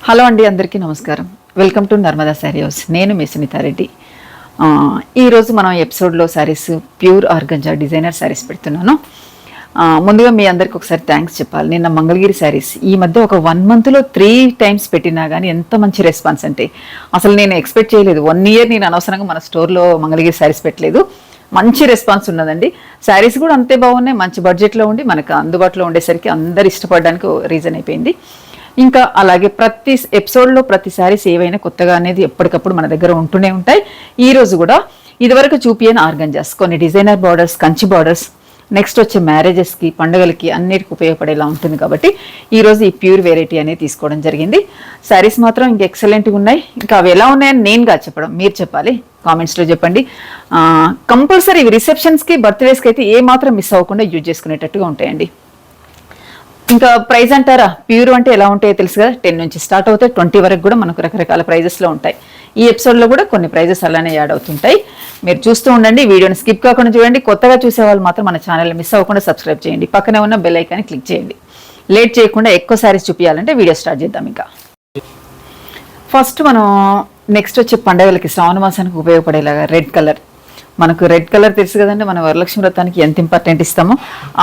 Hello అండి, అందరికీ నమస్కారం. Welcome to Narmada sari house. నేను మీ సునీతారెడ్డి. ఈరోజు మనం ఎపిసోడ్లో saris pure organza designer saris పెడుతున్నాను. ముందుగా మీ అందరికి ఒకసారి థ్యాంక్స్ చెప్పాలి. నిన్న మంగళగిరి శారీస్ ఈ మధ్య ఒక 1 monthలో 3 times పెట్టినా కానీ ఎంత మంచి రెస్పాన్స్ అంటే అసలు నేను ఎక్స్పెక్ట్ చేయలేదు. 1 year నేను అనవసరంగా మన స్టోర్లో మంగళగిరి శారీస్ పెట్టలేదు. మంచి రెస్పాన్స్ ఉన్నదండి. శారీస్ కూడా అంతే బాగున్నాయి. మంచి బడ్జెట్లో ఉండి మనకు అందుబాటులో ఉండేసరికి అందరు ఇష్టపడడానికి రీజన్ అయిపోయింది. ఇంకా అలాగే ప్రతి ఎపిసోడ్లో ప్రతి శారీస్ ఏవైనా కొత్తగా అనేది ఎప్పటికప్పుడు మన దగ్గర ఉంటూనే ఉంటాయి. ఈరోజు కూడా ఇదివరకు చూపియని ఆర్గంజాస్, కొన్ని designer borders, Kanchi borders, next వచ్చే మ్యారేజెస్కి, పండుగలకి అన్నిటికి ఉపయోగపడేలా ఉంటుంది కాబట్టి ఈరోజు ఈ ప్యూర్ వెరైటీ అనేది తీసుకోవడం జరిగింది. శారీస్ మాత్రం ఇంకా ఎక్సలెంట్గా ఉన్నాయి. ఇంకా అవి ఎలా ఉన్నాయని నేనుగా చెప్పడం, మీరు చెప్పాలి, కామెంట్స్లో చెప్పండి. కంపల్సరీ ఇవి రిసెప్షన్స్కి, బర్త్డేస్కి అయితే ఏ మాత్రం మిస్ అవ్వకుండా యూజ్ చేసుకునేటట్టుగా ఉంటాయండి. ఇంకా ప్రైస్ అంటారా, ప్యూర్ అంటే ఎలా ఉంటాయో తెలుసు కదా. 10 నుంచి స్టార్ట్ అవుతాయి, 20 వరకు కూడా మనకు రకరకాల ప్రైజెస్లో ఉంటాయి. ఈ ఎపిసోడ్లో కూడా కొన్ని ప్రైజెస్ అలానే యాడ్ అవుతుంటాయి. మీరు చూస్తూ ఉండండి, వీడియోని స్కిప్ కాకుండా చూడండి. కొత్తగా చూసే వాళ్ళు మాత్రం మన ఛానల్ని మిస్ అవ్వకుండా సబ్స్క్రైబ్ చేయండి. పక్కనే ఉన్న బెల్ ఐకాన్ని క్లిక్ చేయండి. లేట్ చేయకుండా ఎక్కువ సారీస్ చూపించాలంటే వీడియో స్టార్ట్ చేద్దాం. ఇంకా ఫస్ట్ మనం నెక్స్ట్ వచ్చే పండుగలకి, శ్రావణ మాసానికి ఉపయోగపడేలాగా రెడ్ కలర్. మనకు రెడ్ కలర్ తెలుసు కదండి, మన వరలక్ష్మి వ్రతానికి ఎంత ఇంపార్టెంట్ ఇస్తామో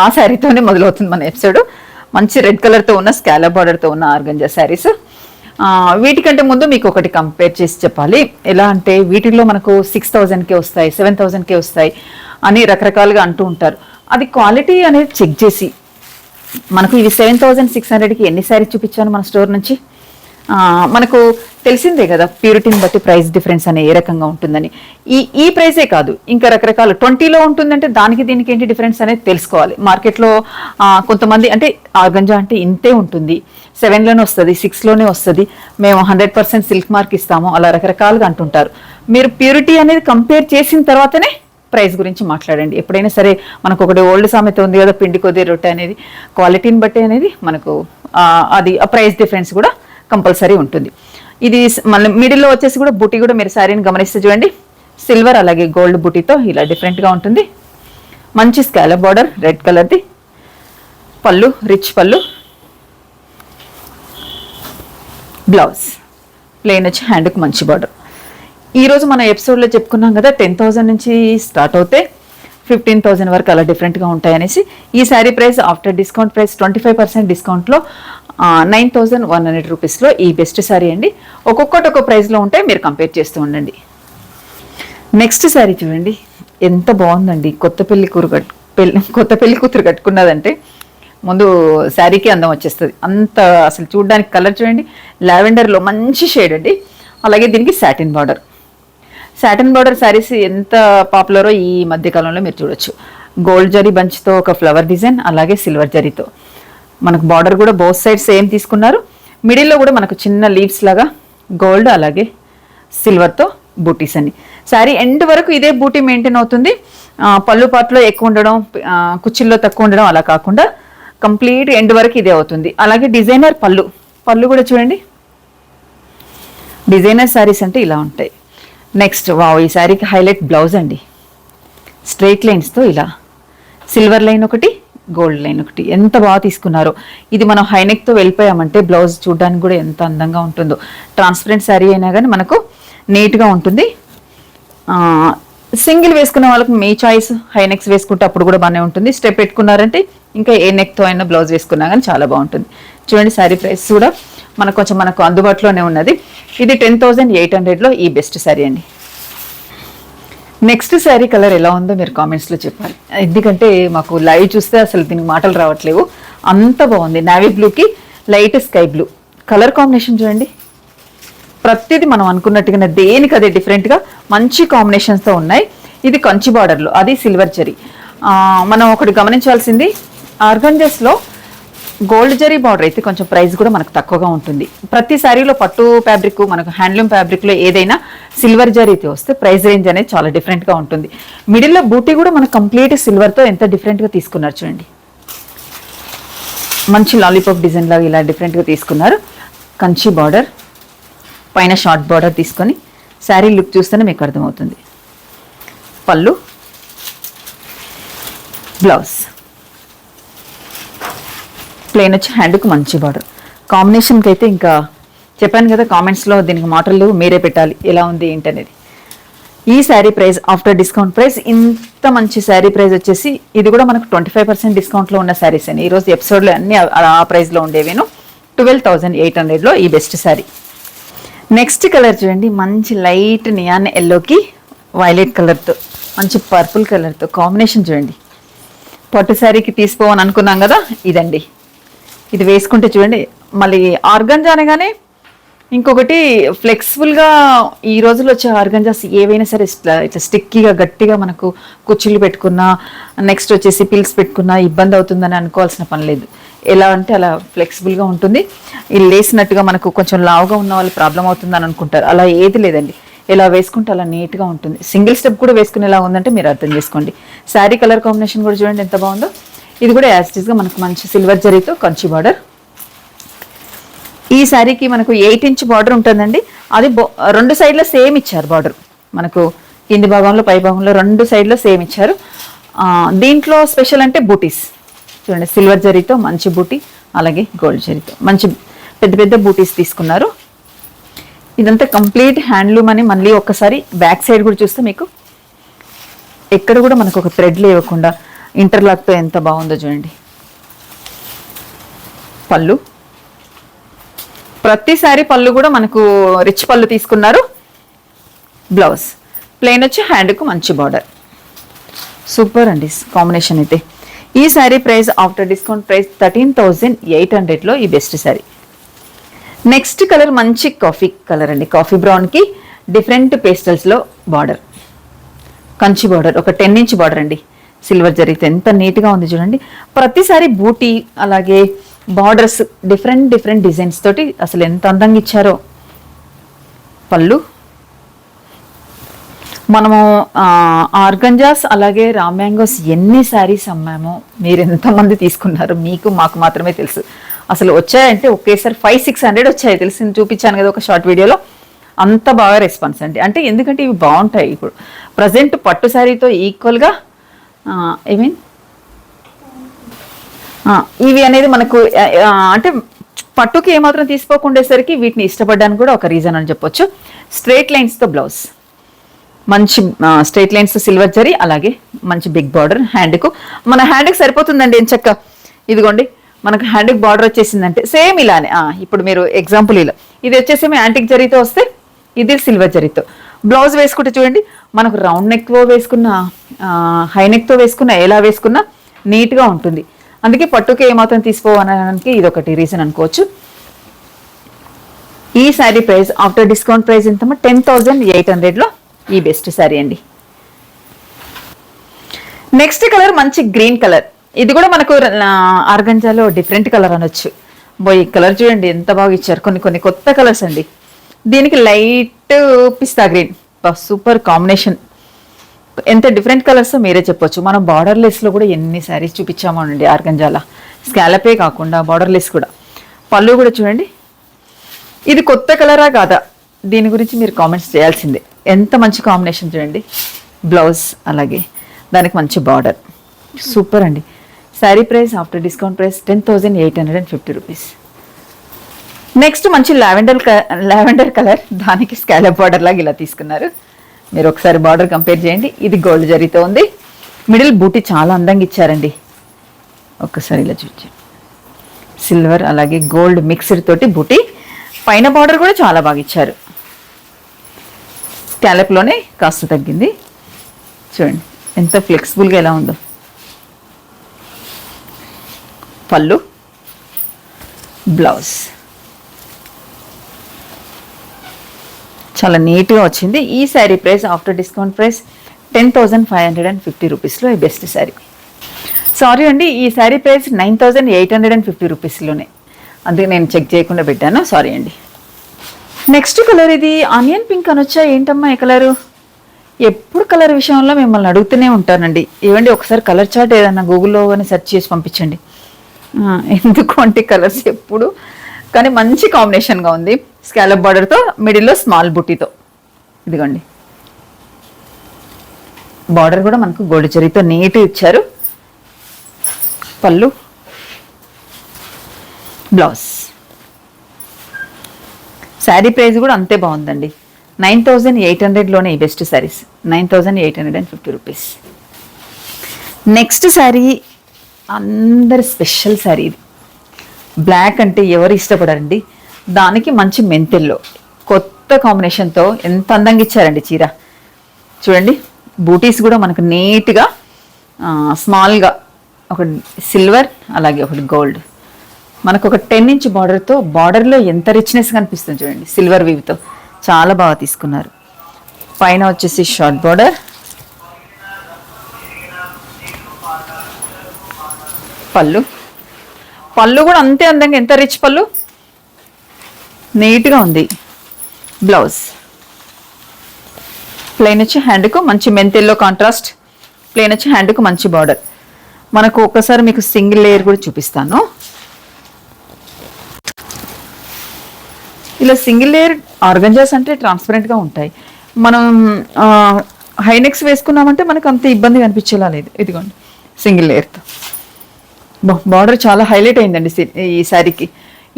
ఆ శారీతోనే మొదలవుతుంది మన ఎపిసోడ్. మంచి రెడ్ కలర్తో ఉన్న స్కాలప్ బార్డర్తో ఉన్న ఆర్గంజా శారీస్. వీటికంటే ముందు మీకు ఒకటి కంపేర్ చేసి చెప్పాలి. ఎలా అంటే వీటిల్లో మనకు 6,000కే వస్తాయి, 7,000కే వస్తాయి అని రకరకాలుగా అంటూ ఉంటారు. అది క్వాలిటీ అనేది చెక్ చేసి మనకు ఇవి 7,600కి ఎన్ని శారీస్ చూపించాను మన స్టోర్ నుంచి. మనకు తెలిసిందే కదా ప్యూరిటీని బట్టి ప్రైస్ డిఫరెన్స్ అనే ఏ రకంగా ఉంటుందని. ఈ ప్రైసే కాదు, ఇంకా రకరకాల 20లో ఉంటుందంటే దానికి దీనికి ఏంటి డిఫరెన్స్ అనేది తెలుసుకోవాలి. మార్కెట్లో కొంతమంది అంటే ఆర్గంజా అంటే ఇంతే ఉంటుంది, 7లోనే వస్తుంది, 6లోనే వస్తుంది, మేము 100% సిల్క్ మార్క్ ఇస్తాము, అలా రకరకాలుగా అంటుంటారు. మీరు ప్యూరిటీ అనేది కంపేర్ చేసిన తర్వాతనే ప్రైస్ గురించి మాట్లాడండి. ఎప్పుడైనా సరే మనకు ఒకటి ఓల్డ్ సామెత ఉంది కదా, పిండి కొద్ది రొట్టె అనేది. క్వాలిటీని బట్టి అనేది మనకు అది ఆ ప్రైస్ డిఫరెన్స్ కూడా కంపల్సరీ ఉంటుంది. ఇది మళ్ళీ మిడిల్లో వచ్చేసి కూడా బూటీ కూడా మీరు శారీని గమనిస్తే చూడండి, సిల్వర్ అలాగే గోల్డ్ బూటీతో ఇలా డిఫరెంట్గా ఉంటుంది. మంచి స్కాలప్ బార్డర్ రెడ్ కలర్ది, పళ్ళు రిచ్ పళ్ళు, బ్లౌజ్ ప్లెయిన్ వచ్చి హ్యాండ్కి మంచి బార్డర్. ఈరోజు మన ఎపిసోడ్లో చెప్పుకున్నాం కదా 10,000 నుంచి స్టార్ట్ అవుతే 15,000 వరకు అలా డిఫరెంట్గా ఉంటాయనేసి. ఈ sari price after discount price 25% డిస్కౌంట్లో 9,100 రూపీస్లో ఈ బెస్ట్ శారీ అండి. ఒక్కొక్కటి ఒక్కొక్క ప్రైస్లో ఉంటాయి, మీరు కంపేర్ చేస్తూ ఉండండి. నెక్స్ట్ శారీ చూడండి, ఎంత బాగుందండి. కొత్త పెళ్లి కూతురు కట్టుకున్నదంటే ముందు శారీకి అందం వచ్చేస్తుంది. అంత అసలు చూడడానికి కలర్ చూడండి, లావెండర్లో మంచి షేడ్ అండి. అలాగే దీనికి satin border. Satin border saris ఎంత పాపులరో ఈ మధ్యకాలంలో మీరు చూడొచ్చు. గోల్డ్ జరీ బంచ్తో ఒక ఫ్లవర్ డిజైన్, అలాగే సిల్వర్ జరీతో మనకు బార్డర్ కూడా బోత్ సైడ్ సేమ్ తీసుకున్నారు. మిడిల్లో కూడా మనకు చిన్న లీవ్స్ లాగా గోల్డ్ అలాగే సిల్వర్తో బూటీస్ అని. శారీ ఎండ్ వరకు ఇదే బూటీ మెయింటైన్ అవుతుంది. పళ్ళు పాటలో ఎక్కువ ఉండడం, కుచ్చిల్లో తక్కువ ఉండడం అలా కాకుండా కంప్లీట్ ఎండ్ వరకు ఇదే అవుతుంది. అలాగే డిజైనర్ పళ్ళు కూడా చూడండి. డిజైనర్ శారీస్ అంటే ఇలా ఉంటాయి. నెక్స్ట్ ఈ శారీకి హైలైట్ బ్లౌజ్ అండి. స్ట్రైట్ లైన్స్తో ఇలా సిల్వర్ లైన్ ఒకటి, గోల్డ్ లైన్ ఒకటి, ఎంత బాగా తీసుకున్నారో. ఇది మనం హైనెక్తో వెళ్ళిపోయామంటే బ్లౌజ్ చూడడానికి కూడా ఎంత అందంగా ఉంటుందో. ట్రాన్స్పరెంట్ శారీ అయినా కానీ మనకు నీట్గా ఉంటుంది. సింగిల్ వేసుకున్న వాళ్ళకి మీ చాయిస్, హైనెక్స్ వేసుకుంటే అప్పుడు కూడా బాగానే ఉంటుంది. స్టెప్ పెట్టుకున్నారంటే ఇంకా ఏ నెక్తో అయినా బ్లౌజ్ వేసుకున్నా కానీ చాలా బాగుంటుంది. చూడండి శారీ ప్రైస్ కూడా మనకు అందుబాటులోనే ఉన్నది. ఇది 10,800లో ఈ బెస్ట్ శారీ అండి. నెక్స్ట్ శారీ కలర్ ఎలా ఉందో మీరు కామెంట్స్లో చెప్పాలి. ఎందుకంటే మాకు లైవ్ చూస్తే అసలు దీనికి మాటలు రావట్లేవు, అంత బాగుంది. నావీ బ్లూకి light sky blue colour combination చూడండి. ప్రతిదీ మనం అనుకున్నట్టుగానే దేనికి అదే డిఫరెంట్గా మంచి కాంబినేషన్స్తో ఉన్నాయి. ఇది కంచి బార్డర్లో, అది సిల్వర్ జరీ. మనం ఒకటి గమనించాల్సింది, ఆర్గంజాస్లో గోల్డ్ జరీ బార్డర్ అయితే కొంచెం ప్రైస్ కూడా మనకు తక్కువగా ఉంటుంది. ప్రతి శారీలో పట్టు ఫ్యాబ్రిక్, మనకు హ్యాండ్లూమ్ ఫ్యాబ్రిక్లో ఏదైనా సిల్వర్ జరీతో వస్తే ప్రైస్ రేంజ్ అనేది చాలా డిఫరెంట్గా ఉంటుంది. మిడిల్లో బూటీ కూడా మనకు కంప్లీట్ సిల్వర్తో ఎంత డిఫరెంట్గా తీసుకున్నారు చూడండి. మంచి లాలీపాప్ డిజైన్ లాగా ఇలా డిఫరెంట్గా తీసుకున్నారు. కంచి బార్డర్ పైన షార్ట్ బార్డర్ తీసుకొని శారీ లుక్ చూస్తేనే మీకు అర్థమవుతుంది. పళ్ళు, బ్లౌజ్ ప్లెయిన్ వచ్చి హ్యాండ్కి మంచి బార్డర్. కాంబినేషన్కి అయితే ఇంకా చెప్పాను కదా కామెంట్స్లో దీనికి మాటలు మీరే పెట్టాలి ఎలా ఉంది ఏంటనేది. ఈ sari price after discount price, ఇంత మంచి శారీ ప్రైస్ వచ్చేసి ఇది కూడా మనకు 25% డిస్కౌంట్లో ఉన్న శారీస్ అండి. ఈరోజు ఎపిసోడ్లో అన్ని ఆ ప్రైస్లో ఉండేవేను. 12,800లో ఈ బెస్ట్ శారీ. నెక్స్ట్ కలర్ చూడండి, మంచి లైట్ నియాన్ ఎల్లోకి వైలెట్ కలర్తో మంచి పర్పుల్ కలర్తో కాంబినేషన్ చూడండి. పట్టు శారీకి తీసుకోవని అనుకున్నాం కదా, ఇదండి. ఇది వేసుకుంటే చూడండి, మళ్ళీ ఆర్గంజా అనగానే ఇంకొకటి ఫ్లెక్సిబుల్గా ఈ రోజుల్లో వచ్చే ఆర్గంజాస్ ఏవైనా సరే ఇట్లా స్టిక్కీగా గట్టిగా మనకు కుర్చీలు పెట్టుకున్నా, నెక్స్ట్ వచ్చేసి పిల్స్ పెట్టుకున్నా ఇబ్బంది అవుతుందని అనుకోవాల్సిన పని లేదు. ఎలా అంటే అలా ఫ్లెక్సిబుల్గా ఉంటుంది. ఇది లేసినట్టుగా మనకు కొంచెం లావుగా ఉన్న వాళ్ళు ప్రాబ్లం అవుతుందని అనుకుంటారు, అలా ఏది లేదండి. ఎలా వేసుకుంటే అలా నీట్గా ఉంటుంది. సింగిల్ స్టెప్ కూడా వేసుకునేలా ఉందంటే మీరు అర్థం చేసుకోండి. శారీ కలర్ కాంబినేషన్ కూడా చూడండి ఎంత బాగుందో. ఇది కూడా యాజ్ ఇట్ ఈస్గా మనకు మంచి సిల్వర్ జరీతో కంచి బార్డర్. ఈ శారీకి మనకు 8 ఇంచ్ బార్డర్ ఉంటుందండి. అది రెండు సైడ్లో సేమ్ ఇచ్చారు బార్డర్. మనకు కింది భాగంలో పై భాగంలో రెండు సైడ్లో సేమ్ ఇచ్చారు. దీంట్లో స్పెషల్ అంటే బూటీస్ చూడండి, సిల్వర్ జరీతో మంచి బూటీ, అలాగే గోల్డ్ జరీతో మంచి పెద్ద పెద్ద బూటీస్ తీసుకున్నారు. ఇదంతా కంప్లీట్ హ్యాండ్లూమ్ అని మళ్ళీ ఒక్కసారి బ్యాక్ సైడ్ కూడా చూస్తే మీకు ఎక్కడ కూడా మనకు ఒక థ్రెడ్ లేకుండా ఇంటర్లాక్తో ఎంత బాగుందో చూడండి. పళ్ళు, ప్రతిసారి పళ్ళు కూడా మనకు రిచ్ పళ్ళు తీసుకున్నారు. బ్లౌజ్ ప్లెయిన్ వచ్చి హ్యాండ్కు మంచి బార్డర్. సూపర్ అండి కాంబినేషన్ అయితే. ఈ sari price after discount price 13,800లో ఈ బెస్ట్ శారీ. నెక్స్ట్ కలర్ మంచి కాఫీ కలర్ అండి. కాఫీ బ్రౌన్కి డిఫరెంట్ పేస్టల్స్లో బార్డర్, కంచి బార్డర్, ఒక 10 ఇంచ్ బార్డర్ అండి. సిల్వర్ జరిగితే ఎంత నీట్గా ఉంది చూడండి. ప్రతిసారి బూటీ అలాగే బార్డర్స్ డిఫరెంట్ డిజైన్స్ తోటి అసలు ఎంత అందంగా ఇచ్చారో. పళ్ళు మనము ఆర్గంజాస్ అలాగే రా మ్యాంగోస్ ఎన్ని శారీస్ అమ్మామో, మీరు ఎంతమంది తీసుకున్నారు మీకు మాకు మాత్రమే తెలుసు. అసలు వచ్చాయంటే ఒకేసారి 500-600 వచ్చాయి తెలిసి చూపించాను కదా ఒక షార్ట్ వీడియోలో. అంత బాగా రెస్పాన్స్ అండి. అంటే ఎందుకంటే ఇవి బాగుంటాయి. ఇప్పుడు ప్రజెంట్ పట్టు శారీతో ఈక్వల్గా ఇవి అనేది మనకు అంటే పట్టుకి ఏమాత్రం తీసుకోకుండేసరికి వీటిని ఇష్టపడడానికి కూడా ఒక రీజన్ అని చెప్పొచ్చు. స్ట్రైట్ లైన్స్తో బ్లౌజ్, మంచి స్ట్రైట్ లైన్స్ సిల్వర్ జరీ, అలాగే మంచి బిగ్ బార్డర్. హ్యాండ్కు మన హ్యాండ్కి సరిపోతుందండి ఎంచక్క. ఇదిగోండి మనకు హ్యాండ్కి బార్డర్ వచ్చేసిందంటే సేమ్ ఇలానే. ఇప్పుడు మీరు ఎగ్జాంపుల్ ఇలా ఇది వచ్చేసేమో యాంటిక్ జరీతో వస్తే, ఇది సిల్వర్ జరీతో. బ్లౌజ్ వేసుకుంటే చూడండి, మనకు రౌండ్ నెక్తో వేసుకున్న హై నెక్తో వేసుకున్న ఎలా వేసుకున్నా నీట్గా ఉంటుంది. అందుకే పట్టుకి ఏమాత్రం తీసుకోవడానికి ఇది ఒకటి రీజన్ అనుకోవచ్చు. ఈ sari price after discount price ఎంతమ్మా? 10,800లో ఈ బెస్ట్ శారీ అండి. నెక్స్ట్ కలర్ మంచి గ్రీన్ కలర్. ఇది కూడా మనకు ఆర్గంజాలో డిఫరెంట్ కలర్ అనొచ్చు. ఈ కలర్ చూడండి ఎంత బాగా ఇచ్చారు. కొన్ని కొత్త కలర్స్ అండి. దీనికి లైట్ పిస్తా గ్రీన్, సూపర్ కాంబినేషన్. ఎంత డిఫరెంట్ కలర్స్ మీరే చెప్పొచ్చు. మనం బార్డర్లెస్లో కూడా ఎన్ని శారీస్ చూపించామో అండి ఆర్గంజాలా. స్కాలపే కాకుండా బార్డర్లెస్ కూడా. పళ్ళు కూడా చూడండి, ఇది కొత్త కలరా కాదా దీని గురించి మీరు కామెంట్స్ చేయాల్సిందే. ఎంత మంచి కాంబినేషన్ చూడండి. బ్లౌజ్ అలాగే దానికి మంచి బార్డర్, సూపర్ అండి. Sari price after discount price 10,850 rupees. Next మంచి లావెండర్ కలర్, దానికి స్కాలప్ బార్డర్ లాగా ఇలా తీసుకున్నారు. మీరు ఒకసారి బార్డర్ కంపేర్ చేయండి. ఇది గోల్డ్ జరీతో ఉంది. మిడిల్ బూటీ చాలా అందంగా ఇచ్చారండి. ఒక్కసారి ఇలా చూడండి, సిల్వర్ అలాగే గోల్డ్ మిక్స్డ్ తోటి బూటీ. పైన బార్డర్ కూడా చాలా బాగా ఇచ్చారు. స్కాలప్లోనే కాస్త తగ్గింది చూడండి ఎంత ఫ్లెక్సిబుల్గా ఎలా ఉందో. పళ్ళు, బ్లౌజ్ చాలా నీట్గా వచ్చింది. ఈ sari price after discount price 10,550 రూపీస్లో ఈ బెస్ట్ శారీ. సారీ అండి, ఈ శారీ ప్రైస్ 9,850 రూపీస్లోనే, అందుకే నేను చెక్ చేయకుండా పెట్టాను, సారీ అండి. నెక్స్ట్ కలర్ ఇది ఆనియన్ పింక్ అనొచ్చా ఏంటమ్మా ఈ కలరు? ఎప్పుడు కలర్ విషయంలో మిమ్మల్ని అడుగుతూనే ఉంటానండి. ఇవ్వండి ఒకసారి కలర్ చార్ట్ ఏదన్నా గూగుల్లో కానీ సెర్చ్ చేసి పంపించండి. ఎందుకు అంటే కలర్స్ ఎప్పుడు కానీ మంచి కాంబినేషన్గా ఉంది. స్కాలప్ బార్డర్తో మిడిల్లో స్మాల్ బుట్టీతో. ఇదిగోండి బార్డర్ కూడా మనకు గోల్డ్ జరీతో నీట్ ఇచ్చారు. పళ్ళు, బ్లౌజ్. శారీ ప్రైస్ కూడా అంతే బాగుందండి. 9800లోనే ఈ best saris, 9850 rupees. Next sari అందరి స్పెషల్ శారీ. ఇది బ్లాక్ అంటే ఎవరు ఇష్టపడారండి, దానికి మంచి మెంతెల్లో కొత్త కాంబినేషన్తో ఎంత అందంగా ఇచ్చారండి చీర. చూడండి, బూటీస్ కూడా మనకు నీట్గా స్మాల్గా, ఒకటి సిల్వర్ అలాగే ఒకటి గోల్డ్. మనకు ఒక 10 ఇంచ్ బార్డర్తో, బార్డర్లో ఎంత రిచ్నెస్ కనిపిస్తుంది చూడండి, సిల్వర్ వీవ్తో చాలా బాగా తీసుకున్నారు. పైన వచ్చేసి షార్ట్ బార్డర్, పళ్ళు పళ్ళు కూడా అంతే అందంగా, ఎంత రిచ్ పళ్ళు, నీట్గా ఉంది. బ్లౌజ్ ప్లెయిన్ వచ్చి హ్యాండ్కు మంచి మెంతెల్లో కాంట్రాస్ట్, ప్లెయిన్ వచ్చి హ్యాండ్కు మంచి బార్డర్. మనకు ఒక్కసారి మీకు సింగిల్ లేయర్ కూడా చూపిస్తాను. ఇలా సింగిల్ లేయర్ ఆర్గంజాస్ అంటే ట్రాన్స్పరెంట్గా ఉంటాయి. మనం హైనెక్స్ వేసుకున్నామంటే మనకు అంత ఇబ్బంది కనిపించేలా లేదు. ఇదిగోండి సింగిల్ లేయర్తో బార్డర్ చాలా హైలైట్ అయిందండి ఈ శారీకి.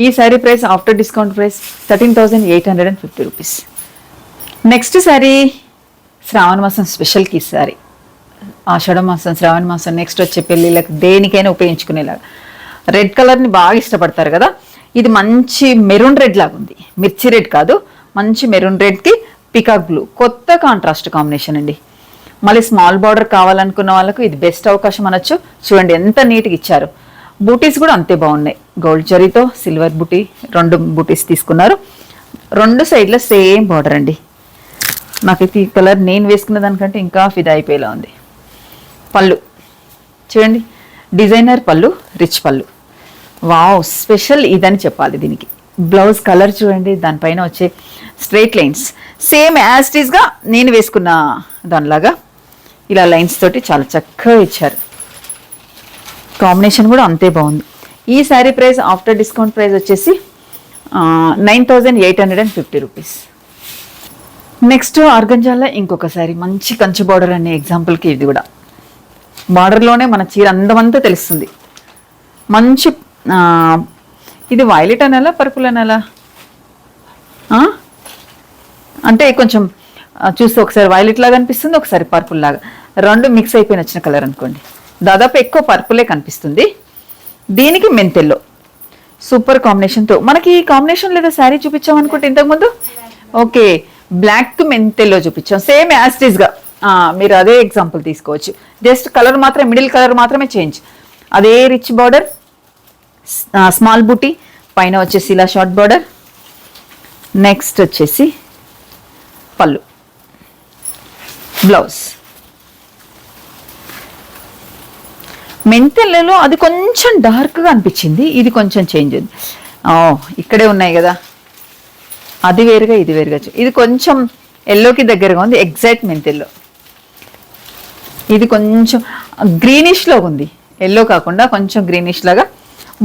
ఈ sari price after discount price 13,850 rupees. Next sari శ్రావణ మాసం స్పెషల్కి శారీ. ఆషాఢ మాసం, శ్రావణ మాసం, నెక్స్ట్ వచ్చే పెళ్ళిళ్ళకి దేనికైనా ఉపయోగించుకునేలాగా. రెడ్ కలర్ని బాగా ఇష్టపడతారు కదా. ఇది మంచి మెరూన్ రెడ్ లాగా ఉంది, మిర్చి రెడ్ కాదు, మంచి మెరూన్ రెడ్కి పికాక్ బ్లూ, కొత్త కాంట్రాస్ట్ కాంబినేషన్ అండి. మళ్ళీ స్మాల్ బార్డర్ కావాలనుకున్న వాళ్ళకు ఇది బెస్ట్ అవకాశం అనొచ్చు. చూడండి ఎంత నీట్గా ఇచ్చారు. బూటీస్ కూడా అంతే బాగున్నాయి, గోల్డ్ జరీతో సిల్వర్ బూటీ, 2 బూటీస్ తీసుకున్నారు. 2 సైడ్ల సేమ్ బార్డర్ అండి. నాకైతే ఈ కలర్ నేను వేసుకున్న దానికంటే ఇంకా ఫిదా అయిపోయేలా ఉంది. పళ్ళు చూడండి, డిజైనర్ పళ్ళు, రిచ్ పళ్ళు, వావ్ స్పెషల్ ఇదని చెప్పాలి దీనికి. బ్లౌజ్ కలర్ చూడండి, దానిపైన వచ్చే straight lines same as it ఈస్గా నేను వేసుకున్న దానిలాగా ఇలా లైన్స్ తోటి చాలా చక్కగా ఇచ్చారు. కాంబినేషన్ కూడా అంతే బాగుంది. ఈ sari price after discount price వచ్చేసి 9,850 రూపీస్. నెక్స్ట్ ఆర్గంజాల్లో ఇంకొక శారీ మంచి కంచి బార్డర్ అనే ఎగ్జాంపుల్కి ఇది కూడా. బార్డర్లోనే మన చీర అందమంతా తెలుస్తుంది. మంచి ఇది వైలెట్ అనాలా, పర్పుల్ అనాలా, అంటే కొంచెం చూస్తే ఒకసారి వైలెట్ లాగా అనిపిస్తుంది, ఒకసారి పర్పుల్ లాగా, 2 మిక్స్ అయిపోయిన వచ్చిన కలర్ అనుకోండి. దాదాపు ఎక్కువ పర్పులే కనిపిస్తుంది. దీనికి మెంతెల్లో సూపర్ కాంబినేషన్తో. మనకి ఈ కాంబినేషన్ లేదా శారీ చూపించాం అనుకుంటే ఇంతకుముందు, ఓకే బ్లాక్ మెంతెల్లో చూపించాం సేమ్ యాజ్ ఇట్ ఈస్గా. మీరు అదే ఎగ్జాంపుల్ తీసుకోవచ్చు, జస్ట్ కలర్ మాత్రమే, మిడిల్ కలర్ మాత్రమే చేంజ్. అదే రిచ్ బార్డర్, స్మాల్ బూటీ, పైన వచ్చేసి ఇలా షార్ట్ బార్డర్, నెక్స్ట్ వచ్చేసి పళ్ళు, బ్లౌజ్. మెంతెల్లో అది కొంచెం డార్క్గా అనిపించింది, ఇది కొంచెం చేంజ్ ఉంది. ఇక్కడే ఉన్నాయి కదా, అది వేరుగా ఇది వేరుగా. ఇది కొంచెం ఎల్లోకి దగ్గరగా ఉంది, ఎగ్జాక్ట్ మెంతెల్లో. ఇది కొంచెం గ్రీనిష్లో ఉంది, ఎల్లో కాకుండా కొంచెం గ్రీనిష్ లాగా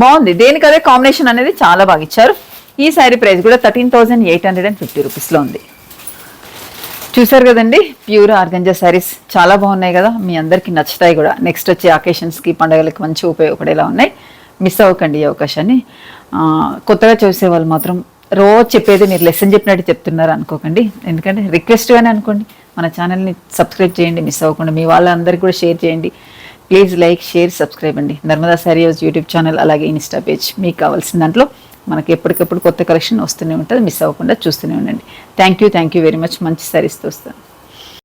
బాగుంది. దేనికి అదే కాంబినేషన్ అనేది చాలా బాగా ఇచ్చారు. ఈ శారీ ప్రైస్ కూడా 13,850 రూపీస్లో ఉంది. చూసారు కదండి, ప్యూర్ ఆర్గంజా శారీస్ చాలా బాగున్నాయి కదా, మీ అందరికీ నచ్చుతాయి కూడా. నెక్స్ట్ వచ్చే అకేషన్స్కి, పండుగలకి మంచి ఉపయోగపడేలా ఉన్నాయి. మిస్ అవ్వకండి ఈ అవకాశాన్ని. కొత్తగా చూసే వాళ్ళు మాత్రం రోజు చెప్పేది మీరు లెసన్ చెప్పినట్టు చెప్తున్నారు అనుకోకండి, ఎందుకంటే రిక్వెస్ట్గానే అనుకోండి. మన ఛానల్ని సబ్స్క్రైబ్ చేయండి, మిస్ అవ్వకుండా మీ వాళ్ళందరికీ కూడా షేర్ చేయండి. ప్లీజ్ లైక్, షేర్, సబ్స్క్రైబ్ అండి. Narmada sari house YouTube channel, అలాగే ఇన్స్టా పేజ్. మీకు కావాల్సిన దాంట్లో మనకి ఎప్పటికప్పుడు కొత్త కలెక్షన్ వస్తూనే ఉంటుంది, మిస్ అవ్వకుండా చూస్తూనే ఉండండి. Thank you very much. మంచి శారీస్తో వస్తాను.